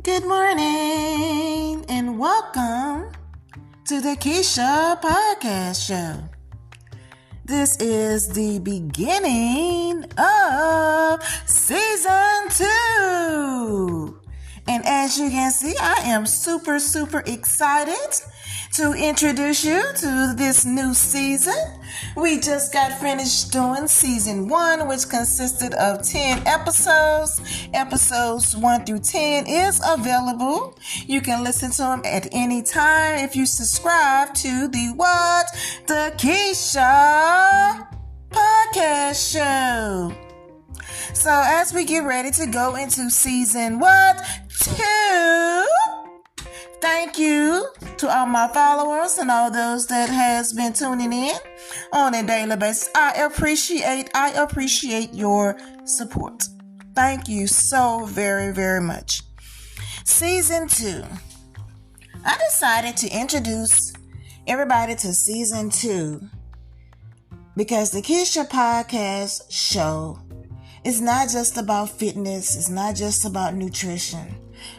Good morning and welcome to the Keisha podcast show. This is the beginning of season 2. And as you can see, I am super excited to introduce you to this new season. We just got finished doing season 1, which consisted of 10 episodes. Episodes 1 through 10 is available. You can listen to them at any time if you subscribe to the Keisha podcast show. So as we get ready to go into season 2, thank you to all my followers and all those that has been tuning in on a daily basis. I appreciate your support. Thank you so very much. Season 2. I decided to introduce everybody to season 2 because the Keisha podcast show is not just about fitness. It's not just about nutrition.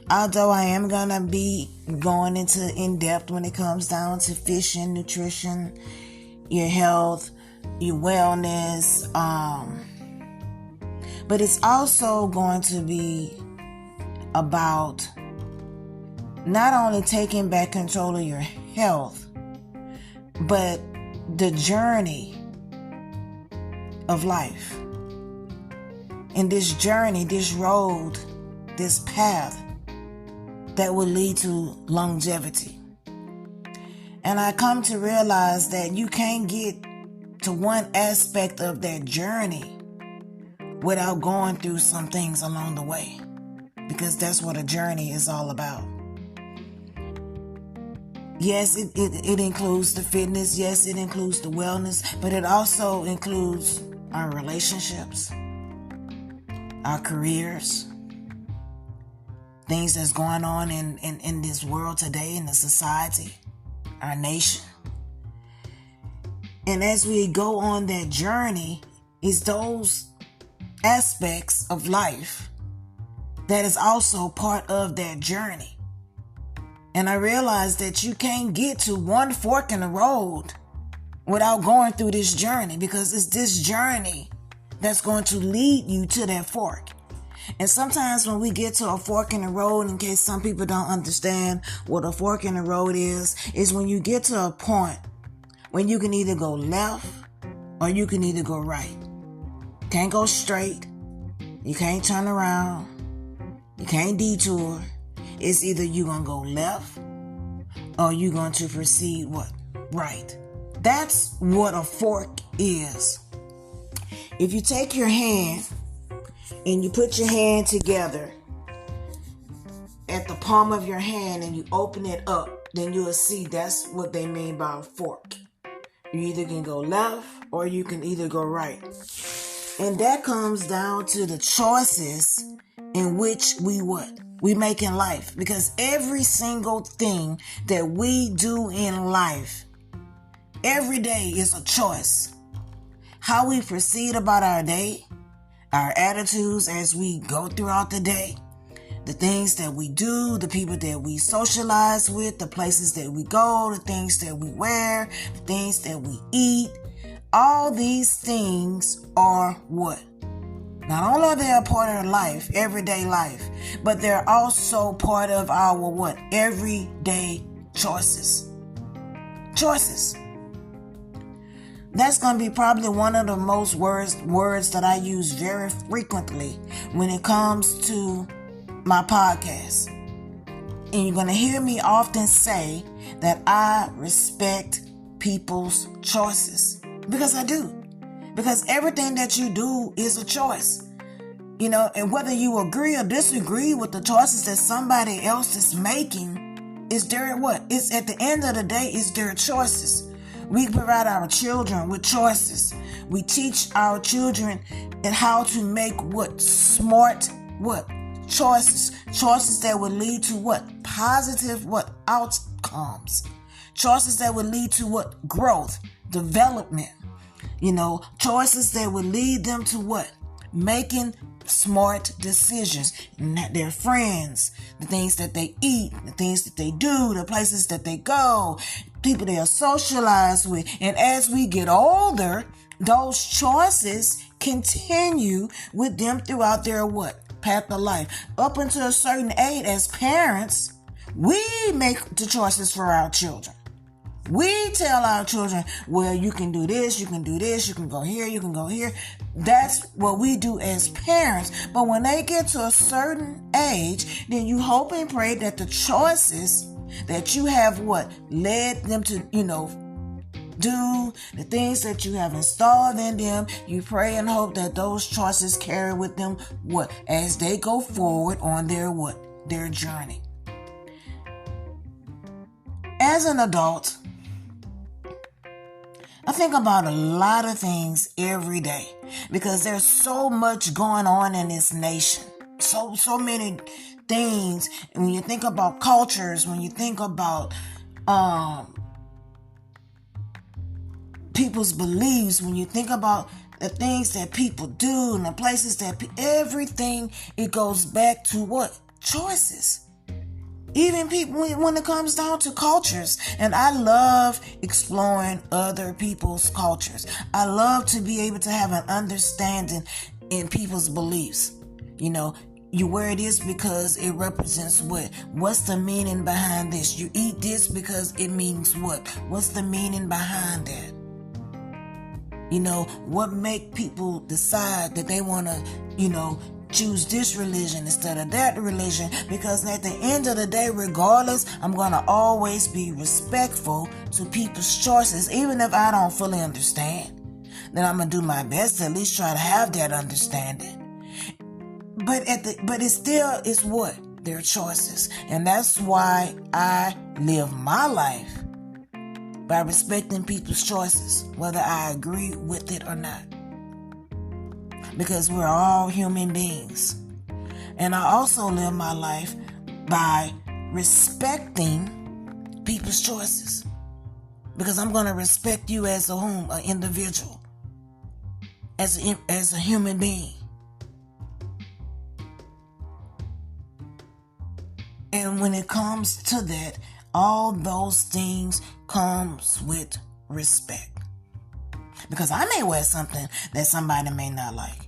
Although I am going to be going into in-depth when it comes down to fishing, nutrition, your health, your wellness. But it's also going to be about not only taking back control of your health, but the journey of life. And this journey, this road, this path that will lead to longevity. And I come to realize that you can't get to one aspect of that journey without going through some things along the way, because that's what a journey is all about. Yes, it includes the fitness. Yes, it includes the wellness, but it also includes our relationships, our careers, things that's going on in this world today, in the society, our nation. And as we go on that journey, it's those aspects of life that is also part of that journey. And I realized that you can't get to one fork in the road without going through this journey, because it's this journey that's going to lead you to that fork. And sometimes when we get to a fork in the road, in case some people don't understand what a fork in the road is when you get to a point when you can either go left or you can either go right. You can't go straight. You can't turn around. You can't detour. It's either you're going to go left or you're going to proceed what? Right. That's what a fork is. If you take your hand and you put your hand together at the palm of your hand and you open it up, then you'll see that's what they mean by a fork. You either can go left or you can either go right. And that comes down to the choices in which we make in life. Because every single thing that we do in life, every day is a choice. How we proceed about our day, our attitudes as we go throughout the day, the things that we do, the people that we socialize with, the places that we go, the things that we wear, the things that we eat. All these things are what? Not only are they a part of life, everyday life, but they're also part of our what? Everyday choices. Choices. That's going to be probably one of the most words that I use very frequently when it comes to my podcast. And you're going to hear me often say that I respect people's choices. Because I do. Because everything that you do is a choice. You know, and whether you agree or disagree with the choices that somebody else is making, it's their what? It's at the end of the day, it's their choices. We provide our children with choices. We teach our children and how to make what? Smart what? Choices. Choices that would lead to what? Positive what? Outcomes. Choices that would lead to what? Growth, development. You know, choices that would lead them to what? making smart decisions. Their friends, the things that they eat, the things that they do, the places that they go, people they are socialized with. And as we get older, those choices continue with them throughout their path of life. Up until a certain age, as parents, we make the choices for our children. We tell our children, well, you can do this, you can do this, you can go here, you can go here. That's what we do as parents. But when they get to a certain age, then you hope and pray that the choices that you have led them to, do, the things that you have installed in them, you pray and hope that those choices carry with them as they go forward on their journey. As an adult, I think about a lot of things every day because there's so much going on in this nation. So many things. And when you think about cultures, when you think about people's beliefs, when you think about the things that people do and the places that everything, it goes back to choices. Even people, when it comes down to cultures, and I love exploring other people's cultures. I love to be able to have an understanding in people's beliefs. You wear this because it represents what? What's the meaning behind this? You eat this because it means what? What's the meaning behind that? What make people decide that they want to, choose this religion instead of that religion? Because at the end of the day, regardless, I'm going to always be respectful to people's choices, even if I don't fully understand. Then I'm going to do my best to at least try to have that understanding. But it's still their choices. And that's why I live my life by respecting people's choices, whether I agree with it or not. Because we're all human beings. And I also live my life by respecting people's choices. Because I'm going to respect you as an individual, as a human being. And when it comes to that, all those things comes with respect. Because I may wear something that somebody may not like.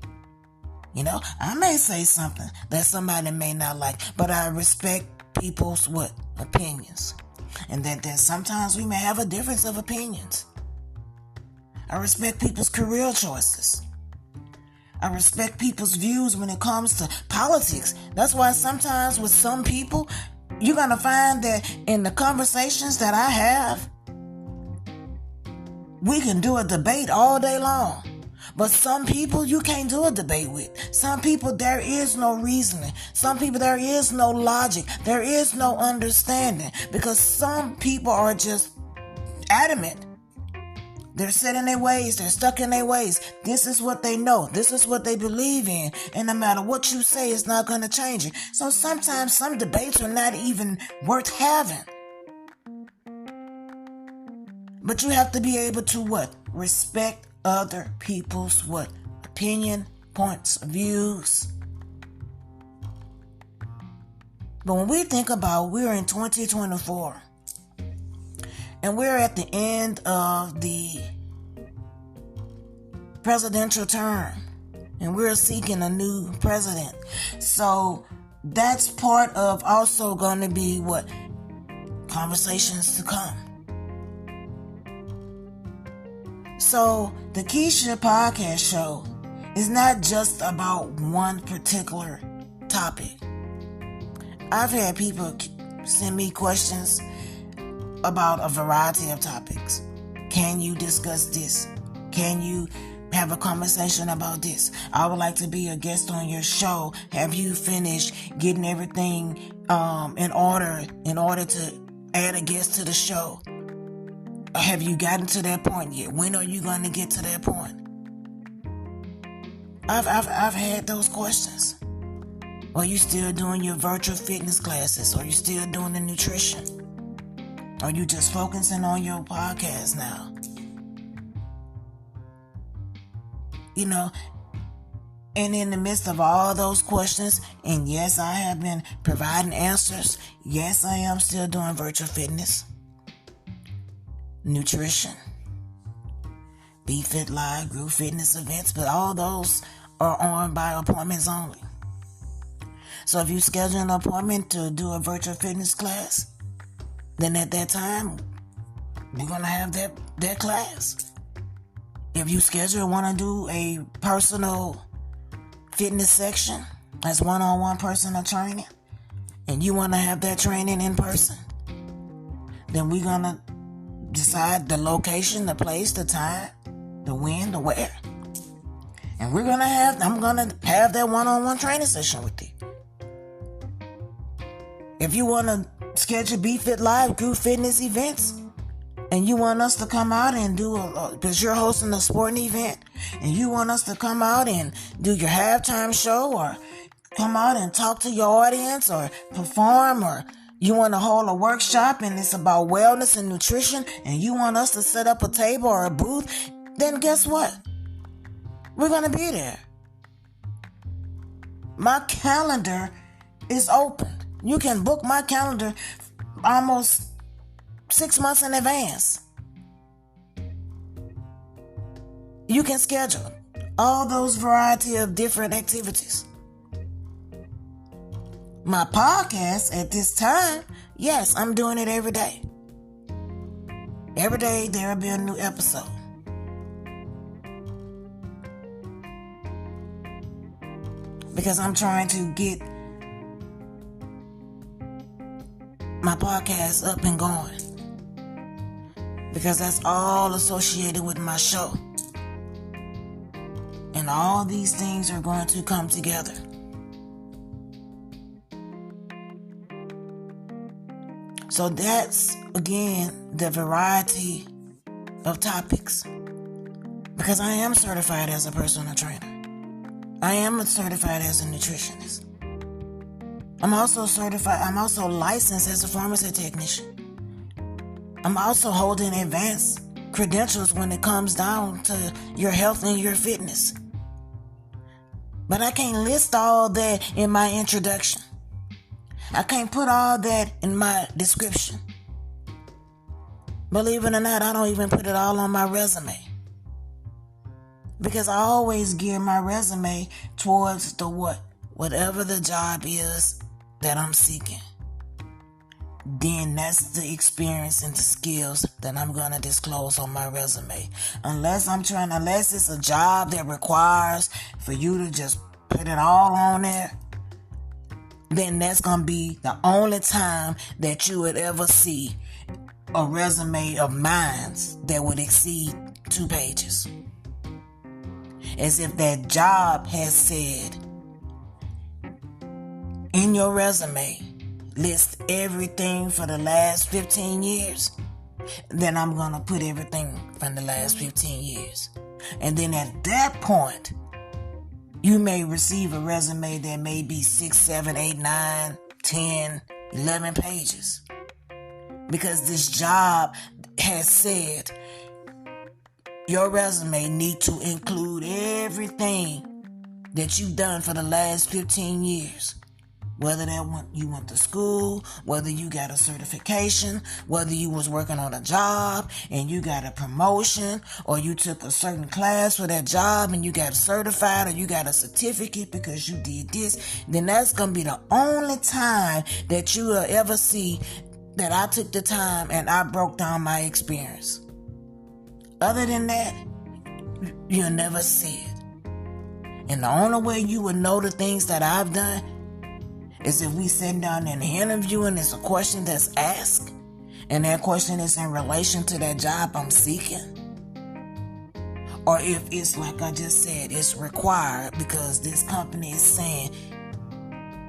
I may say something that somebody may not like, but I respect people's opinions. And that sometimes we may have a difference of opinions. I respect people's career choices. I respect people's views when it comes to politics. That's why sometimes with some people, you're going to find that in the conversations that I have, we can do a debate all day long. But some people you can't do a debate with. Some people there is no reasoning. Some people there is no logic. There is no understanding. Because some people are just adamant. They're set in their ways. They're stuck in their ways. This is what they know. This is what they believe in. And no matter what you say, it's not going to change it. So sometimes some debates are not even worth having. But you have to be able to respect other people's opinion, points of views. But when we think about, we're in 2024. And we're at the end of the presidential term. And we're seeking a new president. So that's part of also going to be conversations to come. So the Keisha podcast show is not just about one particular topic. I've had people send me questions about a variety of topics. Can you discuss this? Can you have a conversation about this? I would like to be a guest on your show. Have you finished getting everything in order to add a guest to the show? Have you gotten to that point yet? When are you going to get to that point? I've had those questions. Are you still doing your virtual fitness classes? Are you still doing the nutrition? Are you just focusing on your podcast now? And in the midst of all those questions, and yes, I have been providing answers. Yes, I am still doing virtual fitness, nutrition, Be Fit Live, group fitness events, but all those are on by appointments only. So if you schedule an appointment to do a virtual fitness class, then at that time, we're going to have that class. If you schedule and want to do a personal fitness section, that's one-on-one personal training, and you want to have that training in person, then we're going to decide the location, the place, the time, the when, the where. And I'm going to have that one-on-one training session with you. If you want to schedule Be Fit Live group fitness events, and you want us to come out and do because you're hosting a sporting event, and you want us to come out and do your halftime show, or come out and talk to your audience, or perform, or you want to hold a workshop and it's about wellness and nutrition, and you want us to set up a table or a booth, then guess what? We're going to be there. My calendar is open. You can book my calendar almost 6 months in advance. You can schedule all those variety of different activities. My podcast at this time, yes, I'm doing it every day. Every day there will be a new episode. Because I'm trying to get my podcast up and going. Because that's all associated with my show. And all these things are going to come together. So that's, again, the variety of topics. Because I am certified as a personal trainer. I am certified as a nutritionist. I'm also licensed as a pharmacy technician. I'm also holding advanced credentials when it comes down to your health and your fitness. But I can't list all that in my introduction. I can't put all that in my description. Believe it or not, I don't even put it all on my resume. Because I always gear my resume towards the whatever the job is that I'm seeking. Then that's the experience and the skills that I'm going to disclose on my resume. Unless it's a job that requires for you to just put it all on there, then that's going to be the only time that you would ever see a resume of mine that would exceed 2 pages. As if that job has said, in your resume, list everything for the last 15 years, then I'm going to put everything from the last 15 years. And then at that point, you may receive a resume that may be 6, 7, 8, 9, 10, 11 pages. Because this job has said your resume need to include everything that you've done for the last 15 years. Whether you went to school, whether you got a certification, whether you was working on a job and you got a promotion, or you took a certain class for that job and you got certified, or you got a certificate because you did this, then that's going to be the only time that you will ever see that I took the time and I broke down my experience. Other than that, you'll never see it. And the only way you would know the things that I've done is if we sit down in an interview and it's a question that's asked, and that question is in relation to that job I'm seeking. Or if it's like I just said, it's required because this company is saying,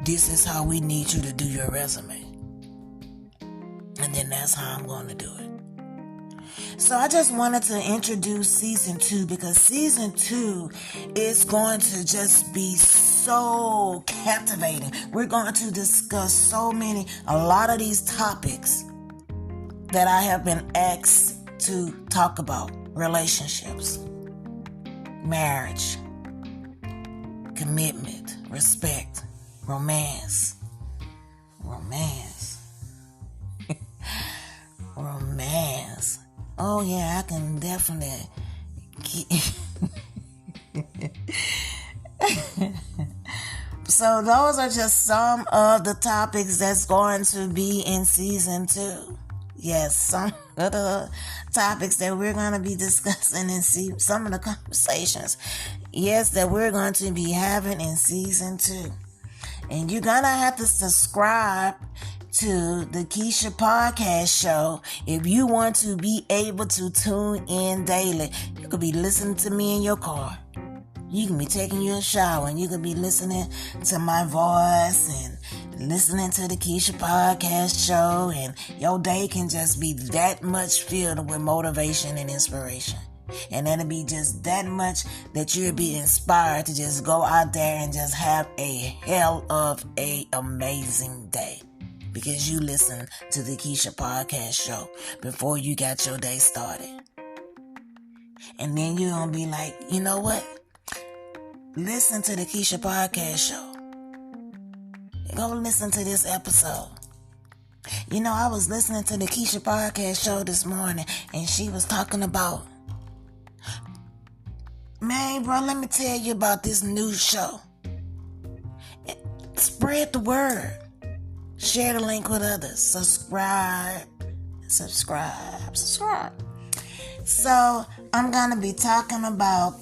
this is how we need you to do your resume. And then that's how I'm going to do it. So I just wanted to introduce season 2, because season 2 is going to just be so captivating. We're going to discuss a lot of these topics that I have been asked to talk about. Relationships, marriage, commitment, respect, romance. Romance. Oh yeah, I can definitely So those are just some of the topics that's going to be in season 2. Yes, some of the topics that we're going to be discussing and see some of the conversations, yes, that we're going to be having in season 2. And you're going to have to subscribe to the Keisha podcast show if you want to be able to tune in daily. You could be listening to me in your car. You can be taking your shower and you can be listening to my voice and listening to the Keisha podcast show, and your day can just be that much filled with motivation and inspiration. And it'll be just that much that you'll be inspired to just go out there and just have a hell of a amazing day. Because you listen to the Keisha podcast show before you got your day started. And then you're going to be like, you know what? Listen to the Keisha podcast show. Go listen to this episode. You know, I was listening to the Keisha podcast show this morning, and she was talking about, man, bro, let me tell you about this new show. Spread the word. Share the link with others. Subscribe. So, I'm going to be talking about,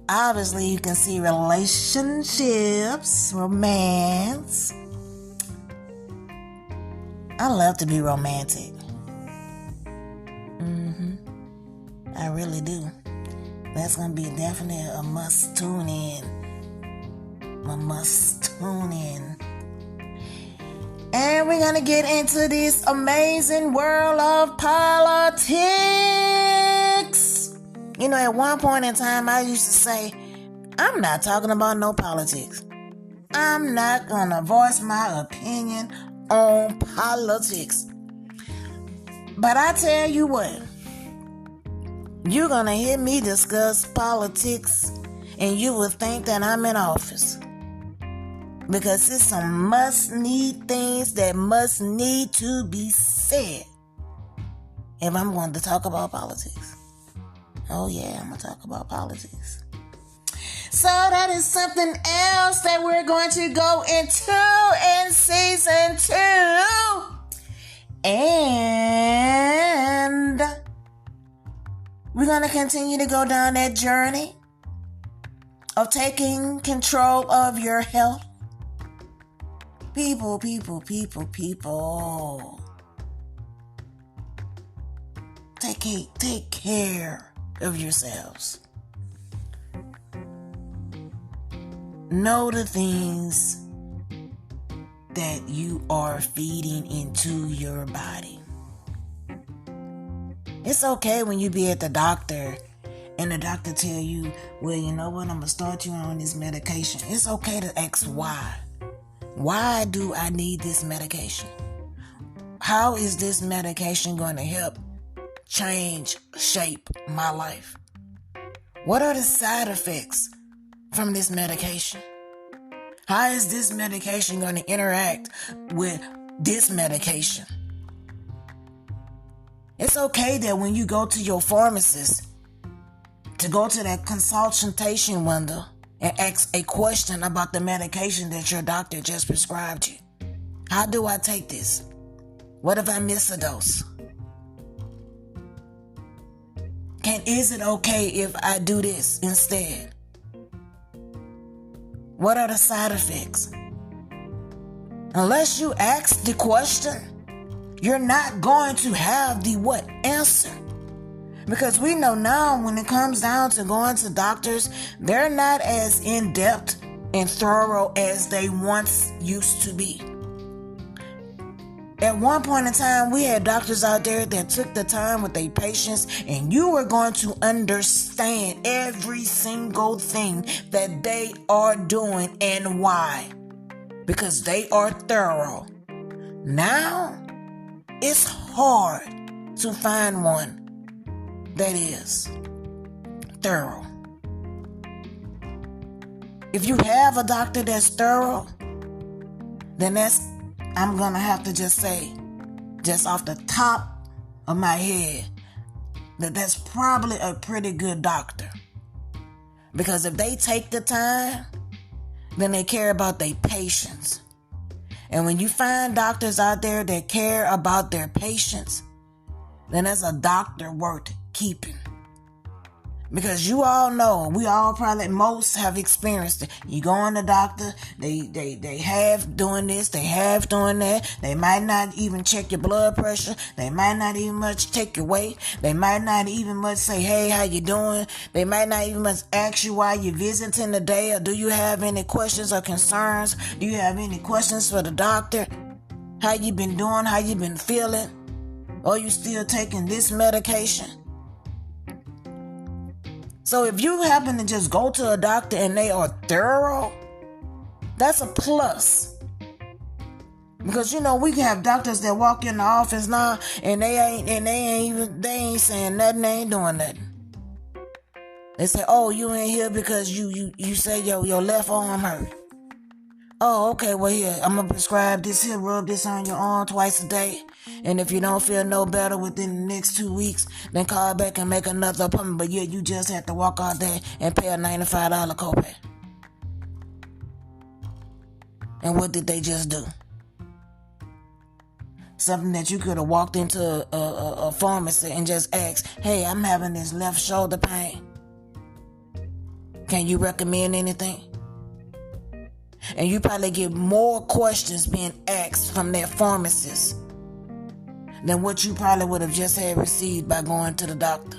obviously, you can see relationships, romance. I love to be romantic. I really do. That's going to be definitely a must tune in. And we're going to get into this amazing world of politics. You know, at one point in time, I used to say, I'm not talking about no politics. I'm not going to voice my opinion on politics. But I tell you what, you're going to hear me discuss politics and you will think that I'm in office. Because it's some must-need things that must need to be said if I'm going to talk about politics. Oh yeah, I'm going to talk about politics. So that is something else that we're going to go into in season 2. And we're going to continue to go down that journey of taking control of your health. People. Take care of yourselves. Know the things that you are feeding into your body. It's okay when you be at the doctor and the doctor tell you, well, you know what, I'm going to start you on this medication. It's okay to ask why. Why do I need this medication? How is this medication going to help shape my life? What are the side effects from this medication? How is this medication going to interact with this medication? It's okay that when you go to your pharmacist to go to that consultation window and ask a question about the medication that your doctor just prescribed you. How do I take this? What if I miss a dose? Is it okay if I do this instead? What are the side effects? Unless you ask the question, you're not going to have the what answer. Because we know now when it comes down to going to doctors, they're not as in-depth and thorough as they once used to be. At one point in time, we had doctors out there that took the time with their patients, and you were going to understand every single thing that they are doing and why. Because they are thorough. Now, it's hard to find one that is thorough. If you have a doctor that's thorough, then I'm going to have to just say, just off the top of my head, that's probably a pretty good doctor. Because if they take the time, then they care about their patients. And when you find doctors out there that care about their patients, then that's a doctor worth keeping. Because you all know, we all probably, most have experienced it. You go on the doctor, they have doing this, they have doing that. They might not even check your blood pressure. They might not even much take your weight. They might not even much say, hey, how you doing? They might not even much ask you why you're visiting today, or do you have any questions or concerns? Do you have any questions for the doctor? How you been doing? How you been feeling? Or you still taking this medication? So if you happen to just go to a doctor and they are thorough, that's a plus. Because we can have doctors that walk in the office now and they ain't saying nothing, they ain't doing nothing. They say, oh, you ain't here because you say your left arm hurt. Oh, okay, well here, I'm gonna prescribe this here, rub this on your arm twice a day. And if you don't feel no better within the next 2 weeks, then call back and make another appointment. But yeah, you just have to walk out there and pay a $95 copay. And what did they just do? Something that you could have walked into a pharmacy and just asked, hey, I'm having this left shoulder pain. Can you recommend anything? And you probably get more questions being asked from that pharmacist than what you probably would have just had received by going to the doctor.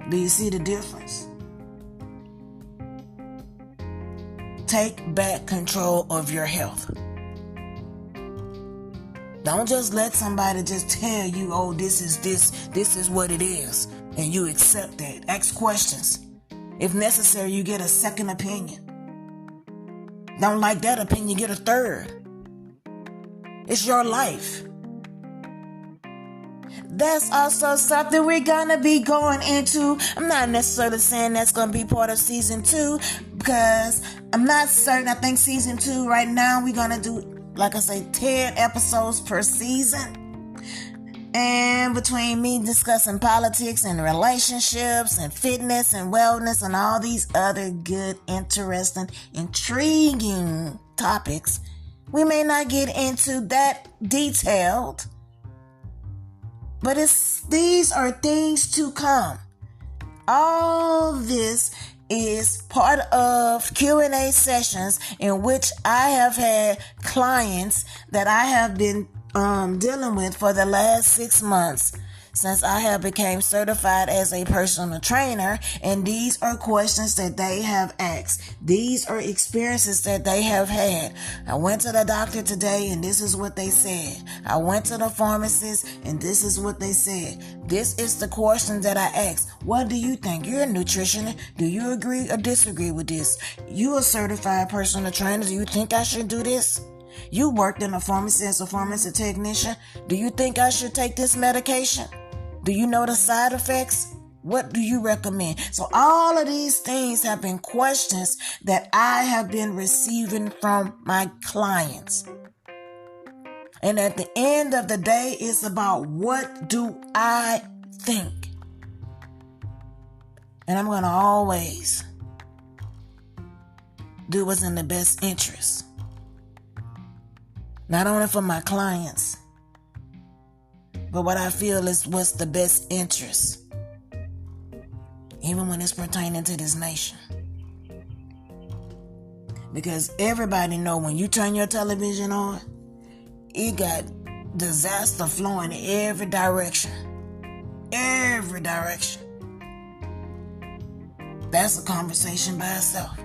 Do you see the difference? Take back control of your health. Don't just let somebody just tell you, oh, this is what it is, and you accept that. Ask questions. If necessary, you get a second opinion. Don't like that opinion, get a third. It's your life. That's also something we're gonna be going into. I'm not necessarily saying that's gonna be part of season 2, because I'm not certain. I think season 2 right now we're gonna do, like I say, 10 episodes per season. And between me discussing politics and relationships and fitness and wellness and all these other good, interesting, intriguing topics, we may not get into that detailed, but these are things to come. All this is part of Q&A sessions in which I have had clients that I have been dealing with for the last 6 months since I have became certified as a personal trainer. And these are questions that they have asked. These are experiences that they have had. I went to the doctor today and this is what they said. I went to the pharmacist and this is what they said. This is the question that I asked. What do you think? You're a nutritionist. Do you agree or disagree with this? You a certified personal trainer. Do you think I should do this? You worked in a pharmacy as a pharmacy technician. Do you think I should take this medication? Do you know the side effects? What do you recommend? So all of these things have been questions that I have been receiving from my clients. And at the end of the day, it's about what do I think? And I'm going to always do what's in the best interest. Not only for my clients, but what I feel is what's the best interest, even when it's pertaining to this nation. Because everybody know when you turn your television on, it got disaster flowing in every direction. Every direction. That's a conversation by itself.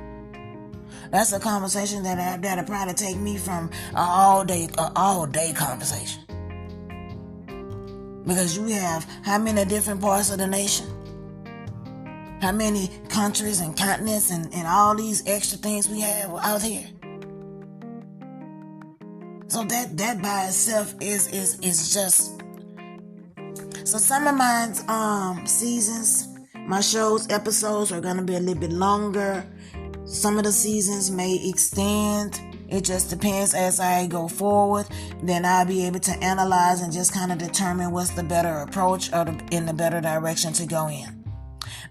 That's a conversation that'll probably take me from an all day conversation. Because you have how many different parts of the nation? How many countries and continents and all these extra things we have out here? So that by itself is just. So some of my seasons My show's episodes are going to be a little bit longer. Some of the seasons may extend. It just depends as I go forward. Then I'll be able to analyze and just kind of determine what's the better approach or in the better direction to go in.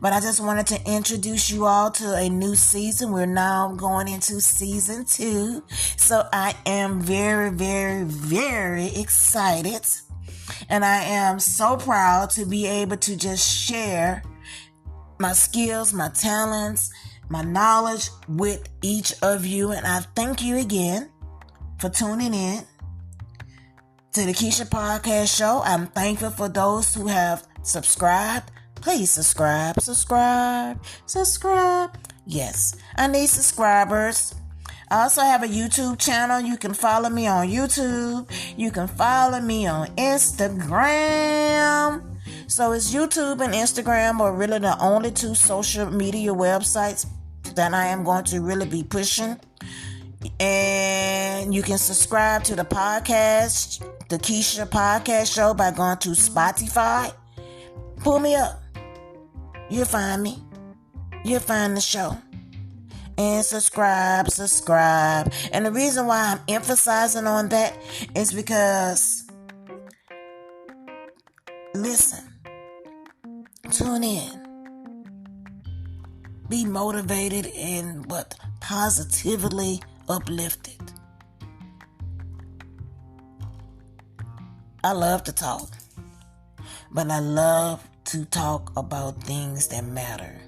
But I just wanted to introduce you all to a new season. We're now going into season 2. So I am very, very, very excited. And I am so proud to be able to just share my skills, my talents, my knowledge with each of you. And I thank you again for tuning in to the Keisha Podcast Show. I'm thankful for those who have subscribed. Please subscribe. Yes, I need subscribers. I also have a YouTube channel. You can follow me on YouTube. You can follow me on Instagram. So it's YouTube and Instagram are really the only 2 social media websites that I am going to really be pushing. And you can subscribe to the podcast, the Keisha Podcast Show, by going to Spotify. Pull me up. You'll find me. You'll find the show. And subscribe. And the reason why I'm emphasizing on that is because, listen, tune in, be motivated and positively uplifted. I love to talk, but I love to talk about things that matter,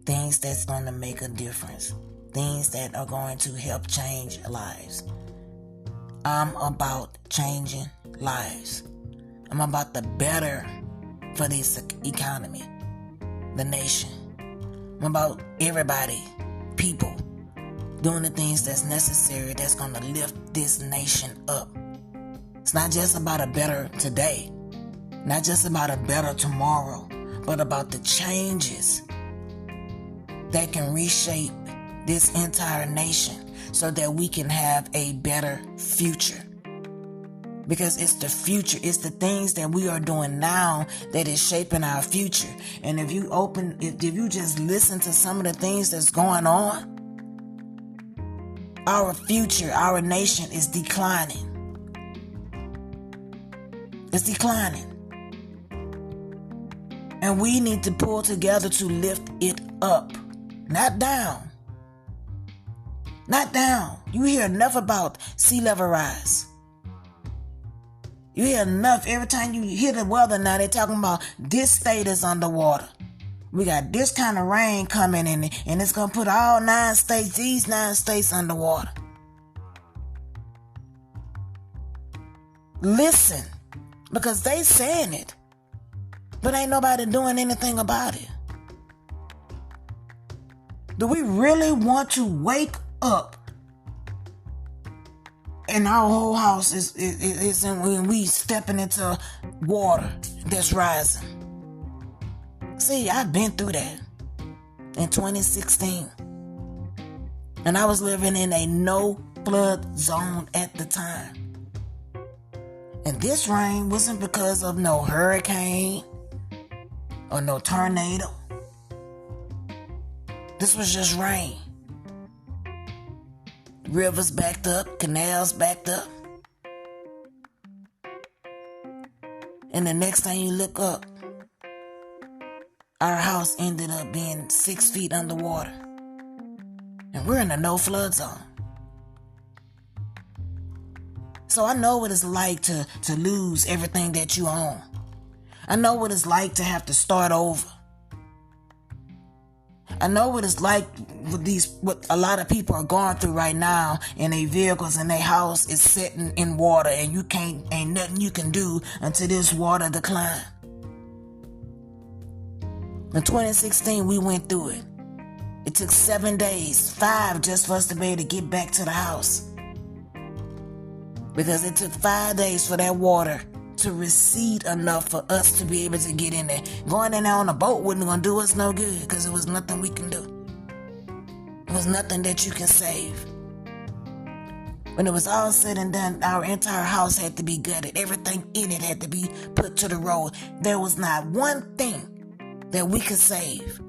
things that's going to make a difference, things that are going to help change lives. I'm about changing lives. I'm about the better for this economy, the nation. I'm about everybody, people, doing the things that's necessary that's going to lift this nation up. It's not just about a better today, not just about a better tomorrow, but about the changes that can reshape this entire nation so that we can have a better future. Because it's the future, it's the things that we are doing now that is shaping our future. And if you just listen to some of the things that's going on, our future, our nation is declining. It's declining. And we need to pull together to lift it up, not down. Not down. You hear enough about sea level rise. You hear enough. Every time you hear the weather now, they're talking about this state is underwater. We got this kind of rain coming in, and it's going to put these 9 states underwater. Listen, because they saying it, but ain't nobody doing anything about it. Do we really want to wake up and our whole house is when we stepping into water that's rising? See, I've been through that in 2016. And I was living in a no flood zone at the time. And this rain wasn't because of no hurricane or no tornado. This was just rain. Rivers backed up, canals backed up. And the next time you look up, our house ended up being 6 feet underwater. And we're in a no flood zone. So I know what it's like to lose everything that you own. I know what it's like to have to start over. I know what it's like what a lot of people are going through right now in their vehicles, and their house is sitting in water, and ain't nothing you can do until this water decline. In 2016, we went through it. It took 7 days, 5 just for us to be able to get back to the house. Because it took 5 days for that water to recede enough for us to be able to get in there. Going in there on a boat wasn't going to do us no good, because it was nothing we can do. It was nothing that you can save. When it was all said and done, our entire house had to be gutted. Everything in it had to be put to the road. There was not one thing that we could save.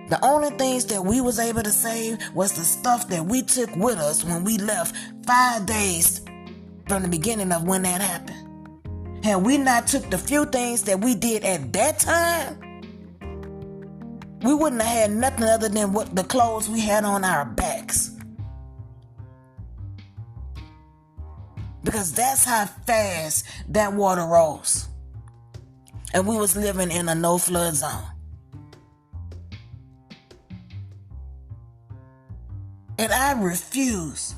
The only things that we was able to save was the stuff that we took with us when we left 5 days from the beginning of when that happened. Had we not took the few things that we did at that time, we wouldn't have had nothing other than what the clothes we had on our backs. Because that's how fast that water rose. And we was living in a no-flood zone. And I refuse.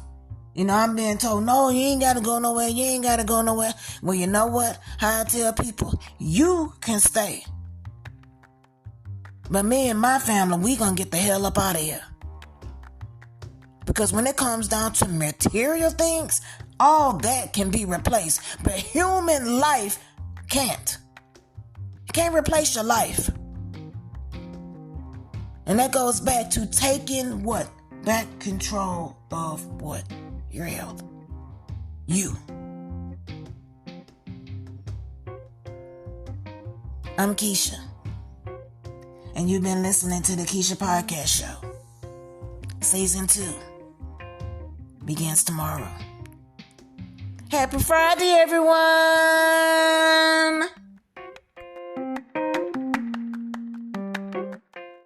I'm being told, no, you ain't got to go nowhere. You ain't got to go nowhere. Well, you know what? How I tell people, you can stay. But me and my family, we gonna get the hell up out of here. Because when it comes down to material things, all that can be replaced. But human life can't. You can't replace your life. And that goes back to taking what? Back control of what? Your health. You. I'm Keisha. And you've been listening to the Keisha Podcast Show. Season 2 begins tomorrow. Happy Friday, everyone!